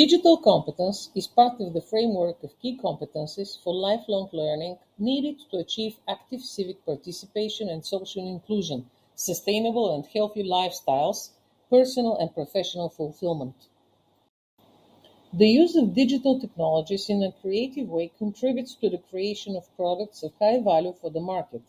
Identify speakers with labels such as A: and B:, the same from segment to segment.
A: Digital competence is part of the framework of key competencies for lifelong learning needed to achieve active civic participation and social inclusion, sustainable and healthy lifestyles, personal and professional fulfillment. The use of digital technologies in a creative way contributes to the creation of products of high value for the market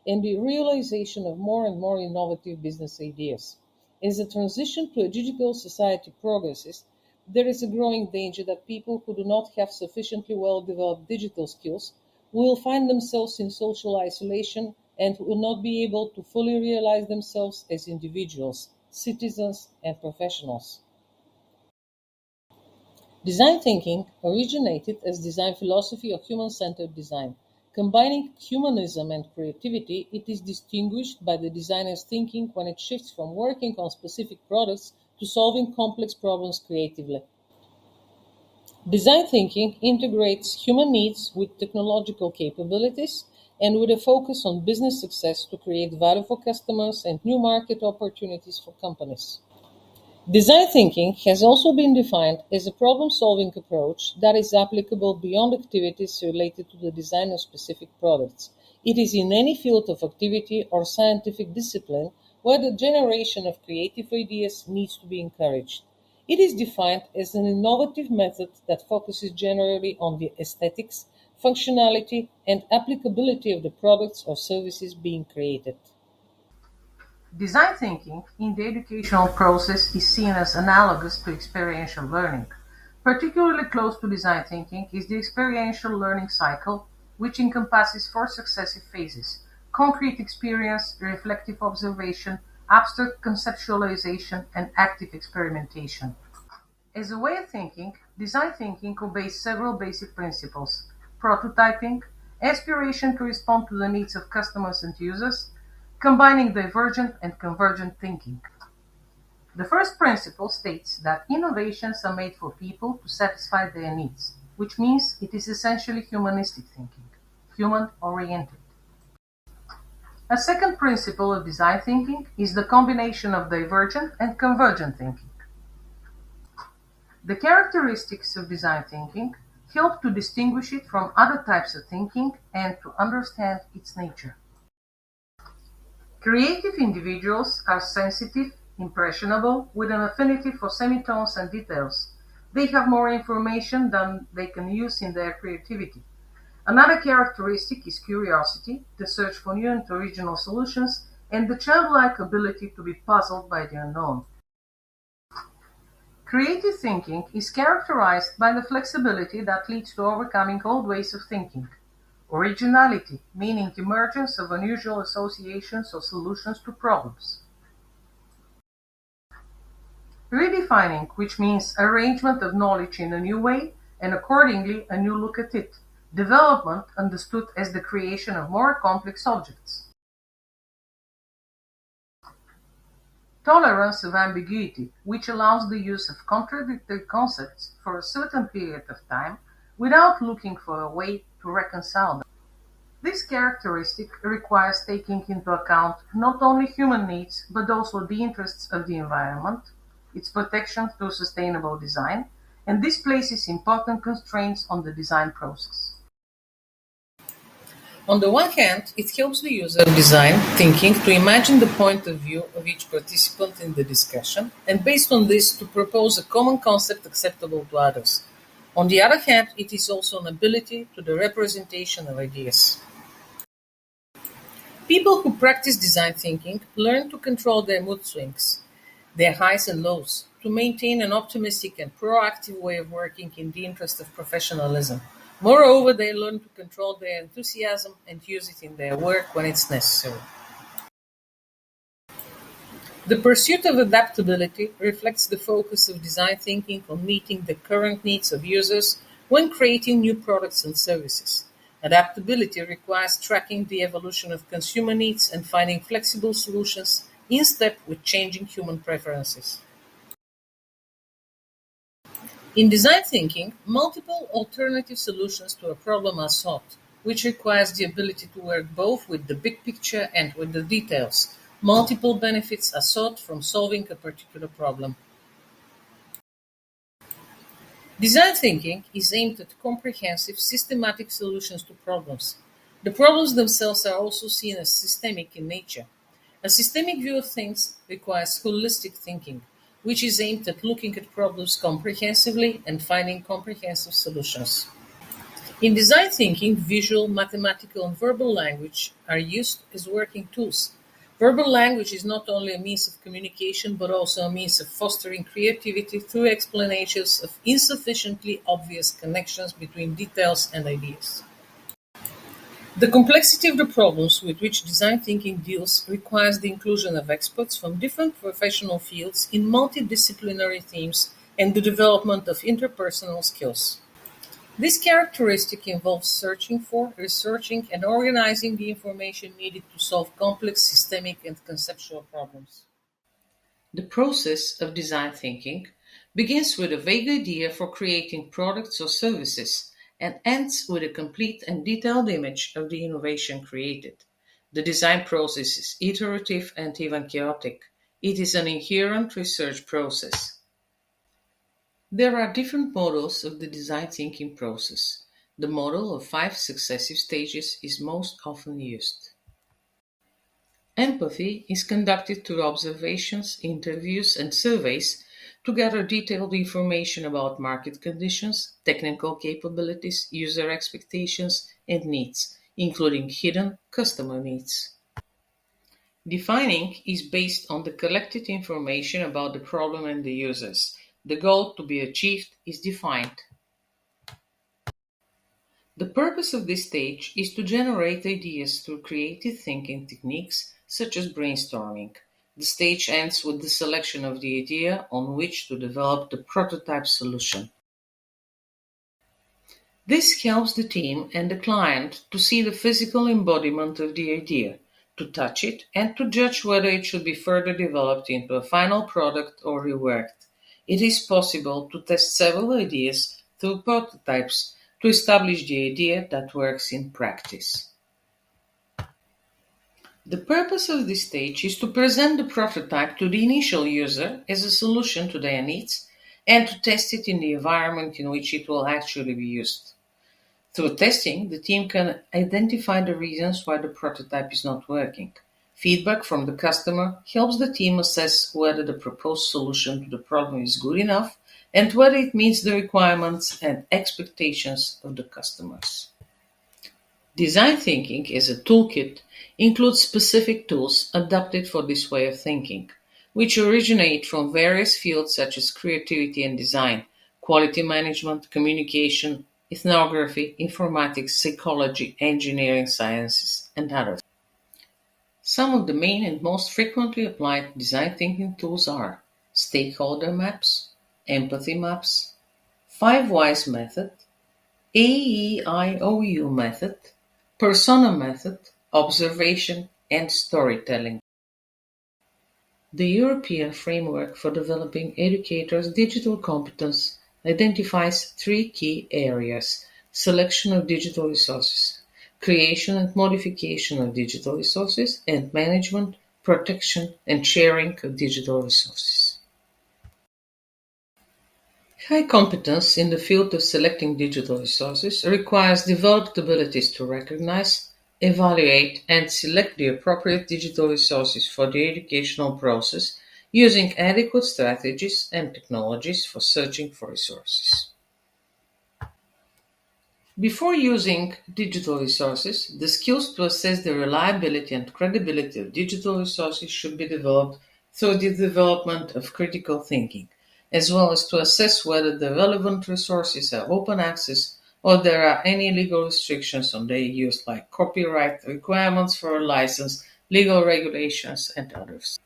A: and the realization of more and more innovative business ideas. As the transition to a digital society progresses, there is a growing danger that people who do not have sufficiently well developed digital skills will find themselves in social isolation and will not be able to fully realize themselves as individuals, citizens, and professionals. Design thinking originated as design philosophy of human-centered design. Combining humanism and creativity, it is distinguished by the designer's thinking when it shifts from working on specific products to solving complex problems creatively. Design thinking integrates human needs with technological capabilities and with a focus on business success to create value for customers and new market opportunities for companies. Design thinking has also been defined as a problem-solving approach that is applicable beyond activities related to the design of specific products. It is in any field of activity or scientific discipline where the generation of creative ideas needs to be encouraged. It is defined as an innovative method that focuses generally on the aesthetics, functionality, and applicability of the products or services being created.
B: Design thinking in the educational process is seen as analogous to experiential learning. Particularly close to design thinking is the experiential learning cycle, which encompasses four successive phases: concrete experience, reflective observation, abstract conceptualization, and active experimentation. As a way of thinking, design thinking obeys several basic principles: prototyping, aspiration to respond to the needs of customers and users, combining divergent and convergent thinking. The first principle states that innovations are made for people to satisfy their needs, which means it is essentially humanistic thinking, human-oriented. A second principle of design thinking is the combination of divergent and convergent thinking. The characteristics of design thinking help to distinguish it from other types of thinking and to understand its nature. Creative individuals are sensitive, impressionable, with an affinity for semitones and details. They have more information than they can use in their creativity. Another characteristic is curiosity, the search for new and original solutions, and the childlike ability to be puzzled by the unknown. Creative thinking is characterized by the flexibility that leads to overcoming old ways of thinking. Originality, meaning emergence of unusual associations or solutions to problems. Redefining, which means arrangement of knowledge in a new way and accordingly a new look at it. Development, understood as the creation of more complex objects. Tolerance of ambiguity, which allows the use of contradictory concepts for a certain period of time without looking for a way to reconcile them. This characteristic requires taking into account not only human needs, but also the interests of the environment, its protection through sustainable design, and this places important constraints on the design process.
A: On the one hand, it helps the user of design thinking to imagine the point of view of each participant in the discussion, and based on this, to propose a common concept acceptable to others. On the other hand, it is also an ability to the representation of ideas. People who practice design thinking learn to control their mood swings, their highs and lows, to maintain an optimistic and proactive way of working in the interest of professionalism. Moreover, they learn to control their enthusiasm and use it in their work when it's necessary. The pursuit of adaptability reflects the focus of design thinking on meeting the current needs of users when creating new products and services. Adaptability requires tracking the evolution of consumer needs and finding flexible solutions in step with changing human preferences. In design thinking, multiple alternative solutions to a problem are sought, which requires the ability to work both with the big picture and with the details. Multiple benefits are sought from solving a particular problem. Design thinking is aimed at comprehensive, systematic solutions to problems. The problems themselves are also seen as systemic in nature. A systemic view of things requires holistic thinking, which is aimed at looking at problems comprehensively and finding comprehensive solutions. In design thinking, visual, mathematical, and verbal language are used as working tools. Verbal language is not only a means of communication but also a means of fostering creativity through explanations of insufficiently obvious connections between details and ideas. The complexity of the problems with which design thinking deals requires the inclusion of experts from different professional fields in multidisciplinary themes and the development of interpersonal skills. This characteristic involves searching for, researching, and organizing the information needed to solve complex systemic and conceptual problems. The process of design thinking begins with a vague idea for creating products or services and ends with a complete and detailed image of the innovation created. The design process is iterative and even chaotic. It is an inherent research process. There are different models of the design thinking process. The model of 5 successive stages is most often used. Empathy is conducted through observations, interviews, and surveys to gather detailed information about market conditions, technical capabilities, user expectations, and needs, including hidden customer needs. Defining is based on the collected information about the problem and the users. The goal to be achieved is defined. The purpose of this stage is to generate ideas through creative thinking techniques such as brainstorming. The stage ends with the selection of the idea on which to develop the prototype solution. This helps the team and the client to see the physical embodiment of the idea, to touch it, and to judge whether it should be further developed into a final product or reworked. It is possible to test several ideas through prototypes to establish the idea that works in practice. The purpose of this stage is to present the prototype to the initial user as a solution to their needs and to test it in the environment in which it will actually be used. Through testing, the team can identify the reasons why the prototype is not working. Feedback from the customer helps the team assess whether the proposed solution to the problem is good enough and whether it meets the requirements and expectations of the customers. Design thinking as a toolkit includes specific tools adapted for this way of thinking, which originate from various fields such as creativity and design, quality management, communication, ethnography, informatics, psychology, engineering sciences, and others. Some of the main and most frequently applied design thinking tools are stakeholder maps, empathy maps, 5 Whys method, AEIOU method, persona method, observation, and storytelling. The European Framework for Developing Educators' Digital Competence identifies 3 key areas: selection of digital resources, creation and modification of digital resources, and management, protection, and sharing of digital resources. High competence in the field of selecting digital resources requires developed abilities to recognize, evaluate, and select the appropriate digital resources for the educational process using adequate strategies and technologies for searching for resources. Before using digital resources, the skills to assess the reliability and credibility of digital resources should be developed through the development of critical thinking, as well as to assess whether the relevant resources are open access or there are any legal restrictions on their use, like copyright requirements for a license, legal regulations, and others.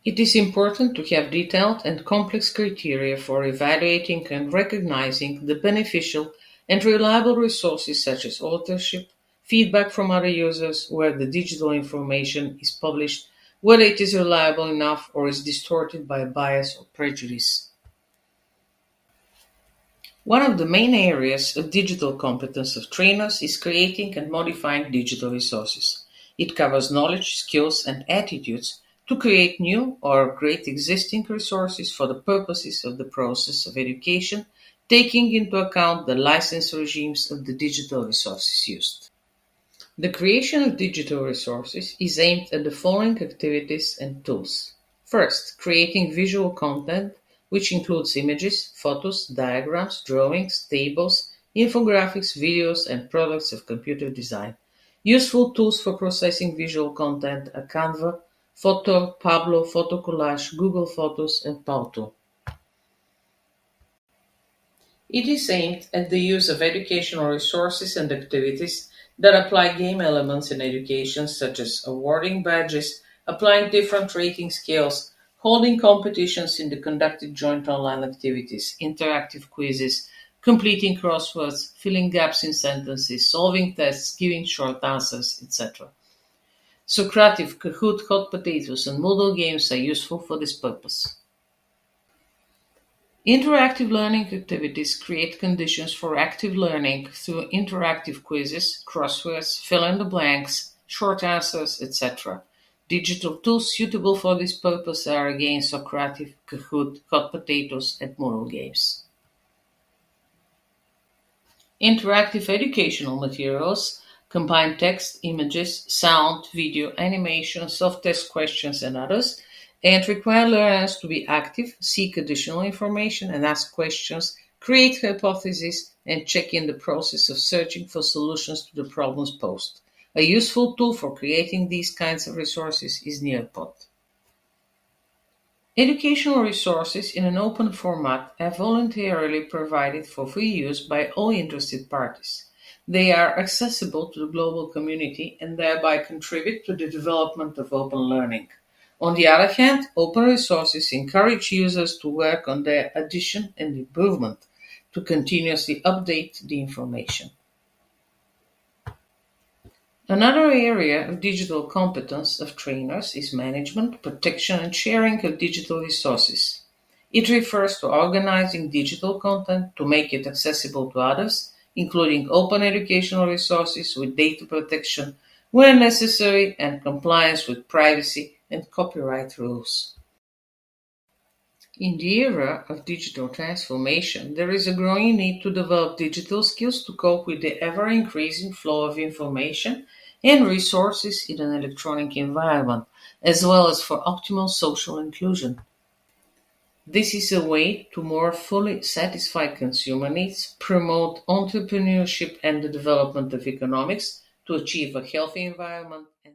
A: It is important to have detailed and complex criteria for evaluating and recognizing the beneficial and reliable resources such as authorship, feedback from other users, where the digital information is published, whether it is reliable enough or is distorted by bias or prejudice. One of the main areas of digital competence of trainers is creating and modifying digital resources. It covers knowledge, skills, and attitudes to create new or upgrade existing resources for the purposes of the process of education, taking into account the license regimes of the digital resources used. The creation of digital resources is aimed at the following activities and tools. First, creating visual content, which includes images, photos, diagrams, drawings, tables, infographics, videos, and products of computer design. Useful tools for processing visual content are Canva, Photo, Pablo, Photocollage, Google Photos, and Powtool. It is aimed at the use of educational resources and activities that apply game elements in education, such as awarding badges, applying different rating scales, holding competitions in the conducted joint online activities, interactive quizzes, completing crosswords, filling gaps in sentences, solving tests, giving short answers, etc. Socrative, Kahoot, Hot Potatoes, and Moodle games are useful for this purpose. Interactive learning activities create conditions for active learning through interactive quizzes, crosswords, fill in the blanks, short answers, etc. Digital tools suitable for this purpose are again Socrative, Kahoot, Hot Potatoes, and Moodle games. Interactive educational materials combine text, images, sound, video, animation, self-test questions, and others, and require learners to be active, seek additional information, and ask questions, create hypotheses, and check in the process of searching for solutions to the problems posed. A useful tool for creating these kinds of resources is Nearpod. Educational resources in an open format are voluntarily provided for free use by all interested parties. They are accessible to the global community and thereby contribute to the development of open learning. On the other hand, open resources encourage users to work on their addition and improvement, to continuously update the information. Another area of digital competence of trainers is management, protection, and sharing of digital resources. It refers to organizing digital content to make it accessible to others, including open educational resources with data protection where necessary and compliance with privacy and copyright rules. In the era of digital transformation, there is a growing need to develop digital skills to cope with the ever-increasing flow of information and resources in an electronic environment, as well as for optimal social inclusion. This is a way to more fully satisfy consumer needs, promote entrepreneurship and the development of economics, to achieve a healthy environment, and